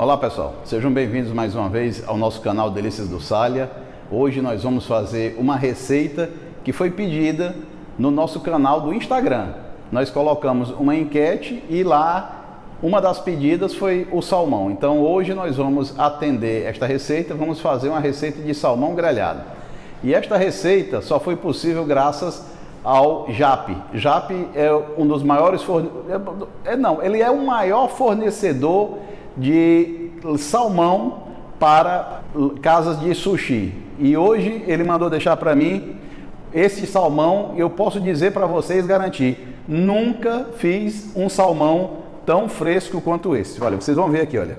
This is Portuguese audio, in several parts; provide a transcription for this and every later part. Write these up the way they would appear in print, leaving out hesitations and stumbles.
Olá pessoal, sejam bem-vindos mais uma vez ao nosso canal Delícias do Salha. Hoje nós vamos fazer uma receita que foi pedida no nosso canal do Instagram. Nós colocamos uma enquete e lá uma das pedidas foi o salmão. Então hoje nós vamos atender esta receita, vamos fazer uma receita de salmão grelhado. E esta receita só foi possível graças ao JAP. JAP é um dos maiores ele é o maior fornecedor de salmão para casas de sushi. E hoje ele mandou deixar para mim esse salmão. Eu posso dizer para vocês, garantir, nunca fiz um salmão tão fresco quanto esse. Olha, vocês vão ver aqui, olha.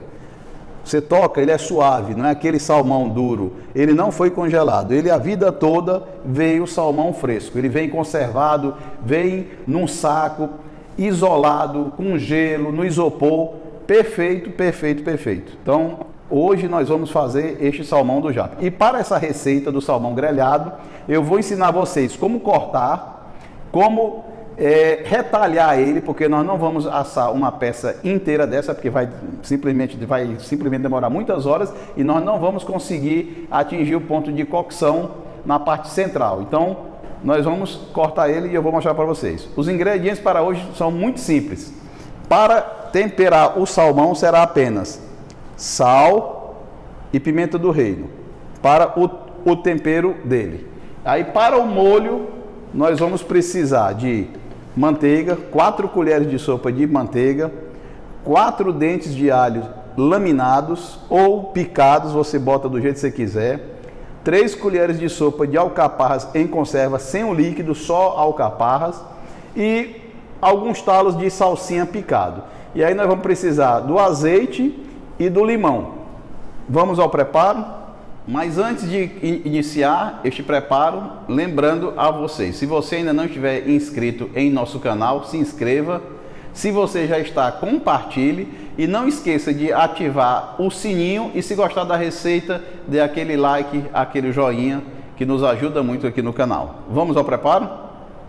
Você toca, ele é suave, não é aquele salmão duro. Ele não foi congelado. Ele a vida toda veio salmão fresco. Ele vem conservado, vem num saco, isolado, com gelo, no isopor. Perfeito, perfeito, perfeito. Então, hoje nós vamos fazer este salmão do JAP. E para essa receita do salmão grelhado, eu vou ensinar vocês como cortar, como retalhar ele, porque nós não vamos assar uma peça inteira dessa, porque vai simplesmente demorar muitas horas e nós não vamos conseguir atingir o ponto de cocção na parte central. Então, nós vamos cortar ele e eu vou mostrar para vocês. Os ingredientes para hoje são muito simples. Para temperar o salmão será apenas sal e pimenta do reino para o tempero dele. Aí para o molho nós vamos precisar de manteiga, 4 colheres de sopa de manteiga, 4 dentes de alho laminados ou picados, você bota do jeito que você quiser, 3 colheres de sopa de alcaparras em conserva sem o líquido, só alcaparras, e alguns talos de salsinha picado. E aí nós vamos precisar do azeite e do limão. Vamos ao preparo? Mas antes de iniciar este preparo, lembrando a vocês, se você ainda não estiver inscrito em nosso canal, se inscreva. Se você já está, compartilhe e não esqueça de ativar o sininho, e se gostar da receita, dê aquele like, aquele joinha, que nos ajuda muito aqui no canal. Vamos ao preparo?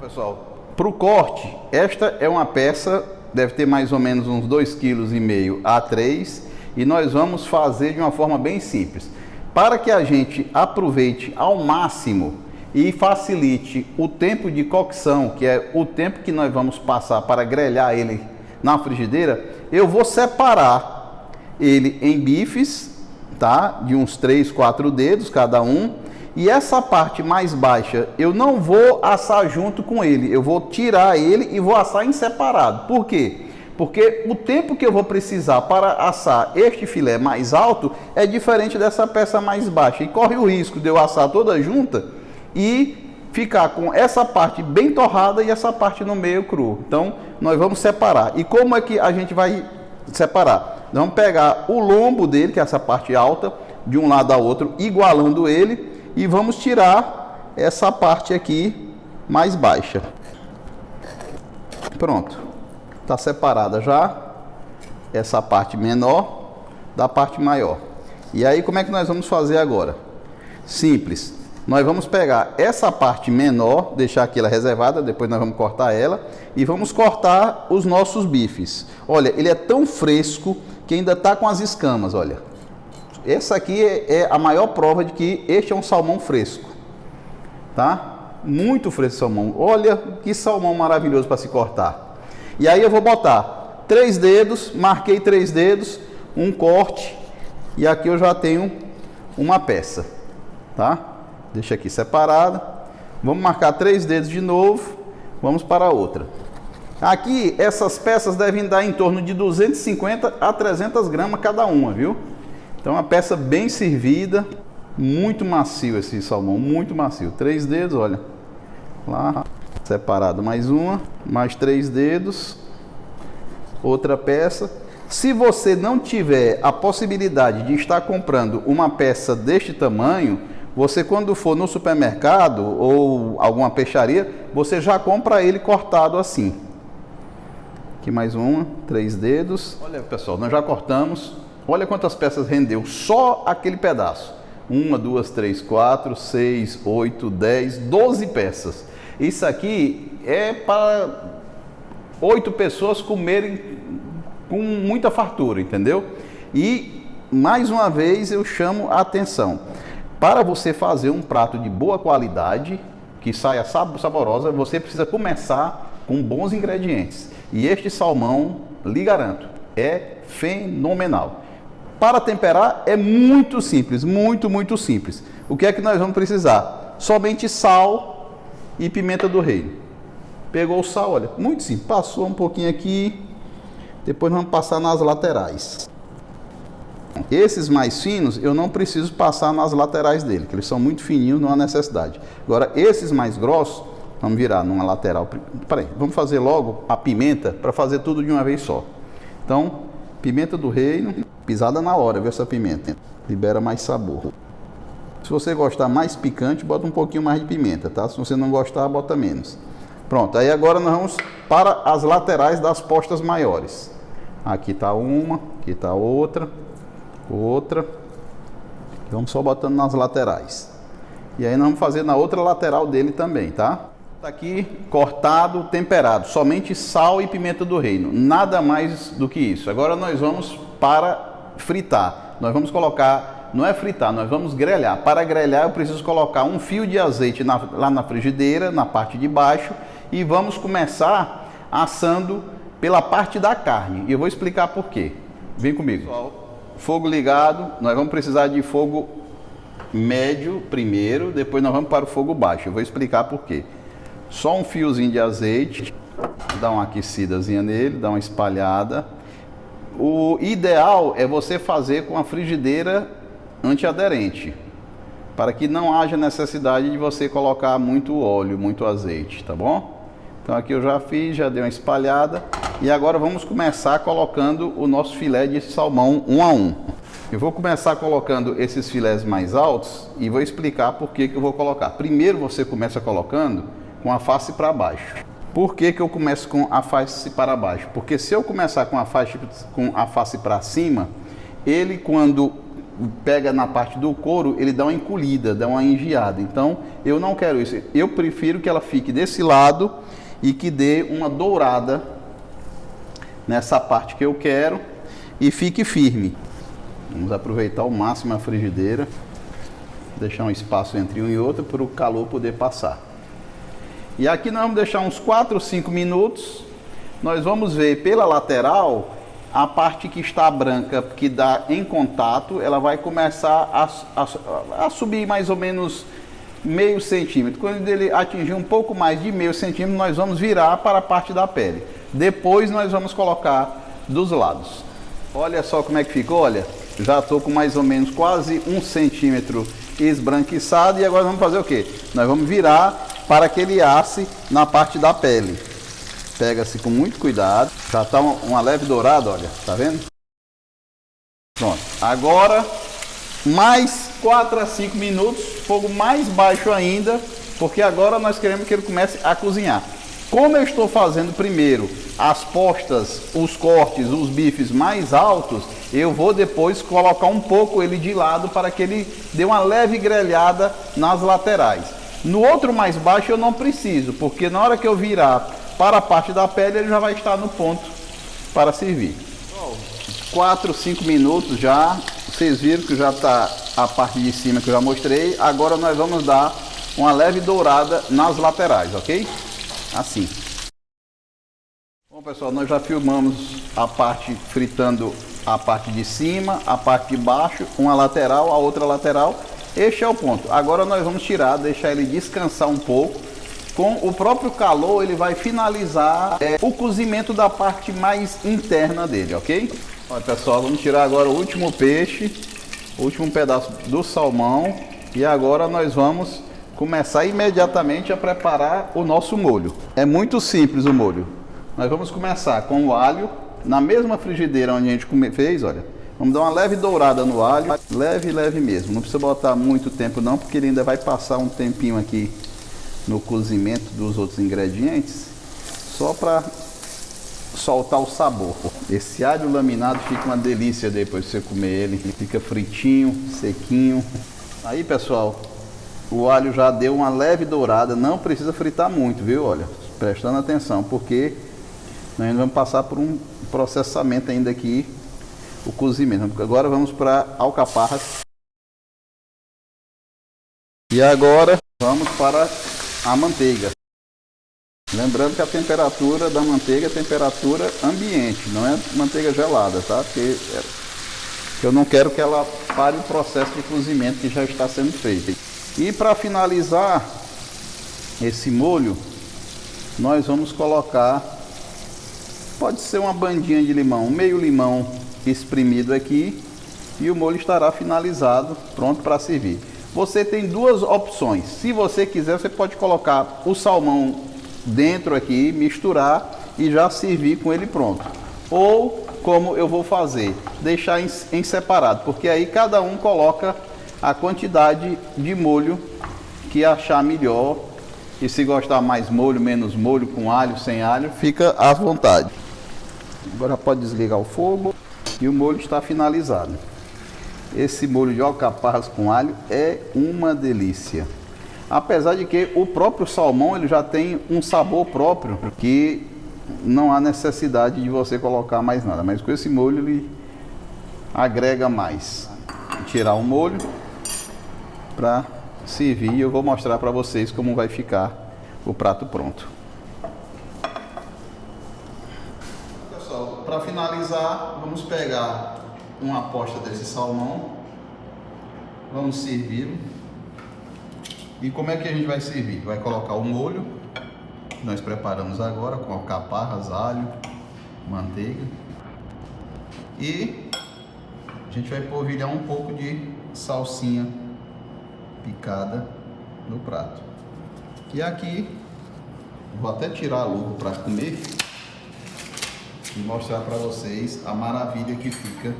Pessoal, para o corte, esta é uma peça, deve ter mais ou menos uns 2,5 kg a 3, e nós vamos fazer de uma forma bem simples. Para que a gente aproveite ao máximo e facilite o tempo de cocção, que é o tempo que nós vamos passar para grelhar ele na frigideira, eu vou separar ele em bifes, tá? De uns 3, 4 dedos cada um. E essa parte mais baixa eu não vou assar junto com ele, eu vou tirar ele e vou assar em separado. Por quê? Porque o tempo que eu vou precisar para assar este filé mais alto é diferente dessa peça mais baixa. E corre o risco de eu assar toda junta e ficar com essa parte bem torrada e essa parte no meio cru. Então, nós vamos separar. E como é que a gente vai separar? Nós vamos pegar o lombo dele, que é essa parte alta, de um lado ao outro, igualando ele, e vamos tirar essa parte aqui mais baixa. Pronto. Está separada já essa parte menor da parte maior. E aí como é que nós vamos fazer agora? Simples. Nós vamos pegar essa parte menor, deixar aquela reservada, depois nós vamos cortar ela e vamos cortar os nossos bifes. Olha, ele é tão fresco que ainda está com as escamas, olha. Essa aqui é a maior prova de que este é um salmão fresco, tá? Muito fresco salmão. Olha que salmão maravilhoso para se cortar. E aí eu vou botar 3 dedos, marquei 3 dedos, um corte, e aqui eu já tenho uma peça, tá? Deixa aqui separada. Vamos marcar 3 dedos de novo, vamos para a outra. Aqui essas peças devem dar em torno de 250 a 300 gramas cada uma, viu? Então uma peça bem servida, muito macio esse salmão, muito macio. 3 dedos, olha, lá. Separado mais uma, mais 3 dedos, outra peça. Se você não tiver a possibilidade de estar comprando uma peça deste tamanho, você quando for no supermercado ou alguma peixaria, você já compra ele cortado assim. Aqui mais uma, 3 dedos. Olha pessoal, nós já cortamos, olha quantas peças rendeu, só aquele pedaço. 1, 2, 3, 4, 6, 8, 10, 12 peças. Isso aqui é para 8 pessoas comerem com muita fartura, entendeu? E mais uma vez eu chamo a atenção. Para você fazer um prato de boa qualidade, que saia saborosa, você precisa começar com bons ingredientes. E este salmão, lhe garanto, é fenomenal. Para temperar é muito simples, muito simples. O que é que nós vamos precisar? Somente sal e pimenta do reino. Pegou o sal, olha, muito simples. Passou um pouquinho aqui, depois vamos passar nas laterais. Esses mais finos eu não preciso passar nas laterais dele, que eles são muito fininhos, não há necessidade. Agora esses mais grossos, vamos virar numa lateral. Peraí, vamos fazer logo a pimenta para fazer tudo de uma vez só. Então, pimenta do reino, pisada na hora, viu essa pimenta? Libera mais sabor. Se você gostar mais picante, bota um pouquinho mais de pimenta, tá? Se você não gostar, bota menos. Pronto, aí agora nós vamos para as laterais das postas maiores. Aqui está uma, aqui está outra. Vamos só botando nas laterais. E aí nós vamos fazer na outra lateral dele também, tá? Tá aqui cortado, temperado, somente sal e pimenta do reino, nada mais do que isso. Agora nós vamos para fritar. Nós vamos colocar, não é fritar, nós vamos grelhar. Para grelhar eu preciso colocar um fio de azeite lá na frigideira, na parte de baixo, e vamos começar assando pela parte da carne. E eu vou explicar por quê. Vem comigo. Fogo ligado, nós vamos precisar de fogo médio primeiro, depois nós vamos para o fogo baixo. Eu vou explicar por quê. Só um fiozinho de azeite, dá uma aquecidazinha nele, dá uma espalhada. O ideal é você fazer com a frigideira antiaderente, para que não haja necessidade de você colocar muito óleo, muito azeite, tá bom? Então aqui eu já fiz, já dei uma espalhada. E agora vamos começar colocando o nosso filé de salmão um a um. Eu vou começar colocando esses filés mais altos e vou explicar por que eu vou colocar. Primeiro você começa colocando com a face para baixo. Por que eu começo com a face para baixo? Porque se eu começar com a face para cima, ele quando pega na parte do couro, ele dá uma encolhida, dá uma engiada. Então eu não quero isso. Eu prefiro que ela fique desse lado e que dê uma dourada nessa parte que eu quero e fique firme. Vamos aproveitar ao máximo a frigideira, deixar um espaço entre um e outro para o calor poder passar. E aqui nós vamos deixar uns 4 ou 5 minutos. Nós vamos ver pela lateral a parte que está branca, que dá em contato, ela vai começar a subir mais ou menos meio centímetro. Quando ele atingir um pouco mais de meio centímetro, nós vamos virar para a parte da pele. Depois nós vamos colocar dos lados. Olha só como é que ficou, olha. Já estou com mais ou menos quase 1 centímetro esbranquiçado. E agora vamos fazer o quê? Nós vamos virar para que ele asse na parte da pele. Pega-se com muito cuidado. Já está uma leve dourada, olha. Tá vendo? Pronto. Agora, mais 4 a 5 minutos. Fogo mais baixo ainda. Porque agora nós queremos que ele comece a cozinhar. Como eu estou fazendo primeiro as postas, os cortes, os bifes mais altos, eu vou depois colocar um pouco ele de lado para que ele dê uma leve grelhada nas laterais. No outro mais baixo eu não preciso, porque na hora que eu virar para a parte da pele ele já vai estar no ponto para servir. 4, 5 minutos já, vocês viram que já está a parte de cima que eu já mostrei. Agora nós vamos dar uma leve dourada nas laterais, ok? Assim. Bom pessoal, nós já filmamos a parte fritando a parte de cima, a parte de baixo, uma lateral, a outra lateral. Este é o ponto. Agora nós vamos tirar, deixar ele descansar um pouco. Com o próprio calor ele vai finalizar o cozimento da parte mais interna dele, ok? Olha pessoal, vamos tirar agora o último peixe, o último pedaço do salmão. E agora nós vamos começar imediatamente a preparar o nosso molho. É muito simples o molho. Nós vamos começar com o alho, na mesma frigideira onde a gente fez, olha. Vamos dar uma leve dourada no alho, leve mesmo. Não precisa botar muito tempo não, porque ele ainda vai passar um tempinho aqui no cozimento dos outros ingredientes, só para soltar o sabor. Esse alho laminado fica uma delícia depois de você comer ele. Ele fica fritinho, sequinho. Aí pessoal, o alho já deu uma leve dourada, não precisa fritar muito, viu? Olha, prestando atenção, porque nós ainda vamos passar por um processamento ainda aqui o cozimento. Agora vamos para alcaparras. E agora vamos para a manteiga. Lembrando que a temperatura da manteiga é temperatura ambiente, não é manteiga gelada, tá? Porque eu não quero que ela pare o processo de cozimento que já está sendo feito. E para finalizar esse molho, nós vamos colocar, pode ser uma bandinha de limão, meio limão espremido aqui, e o molho estará finalizado, pronto para servir. Você tem duas opções. Se você quiser, você pode colocar o salmão dentro aqui, misturar e já servir com ele pronto. Ou, como eu vou fazer, deixar em separado, porque aí cada um coloca a quantidade de molho que achar melhor. E se gostar mais molho, menos molho, com alho, sem alho, fica à vontade. Agora pode desligar o fogo e o molho está finalizado. Esse molho de alcaparras com alho é uma delícia. Apesar de que o próprio salmão ele já tem um sabor próprio, que não há necessidade de você colocar mais nada. Mas com esse molho ele agrega mais. Vou tirar o molho para servir e eu vou mostrar para vocês como vai ficar o prato pronto. Pessoal, para finalizar, vamos pegar uma posta desse salmão, vamos servi-lo. E como é que a gente vai servir? Vai colocar o molho que nós preparamos agora com alcaparras, alho, manteiga, e a gente vai polvilhar um pouco de salsinha picada no prato. E aqui vou até tirar a luva para comer e mostrar para vocês a maravilha que fica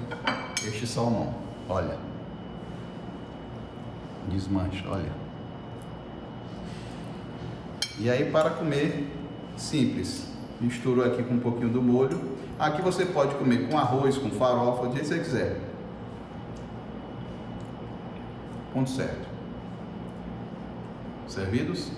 este salmão. Olha, desmancha, olha. E aí para comer, simples, misturo aqui com um pouquinho do molho. Aqui você pode comer com arroz, com farofa, do jeito que você quiser. Ponto certo. Servidos?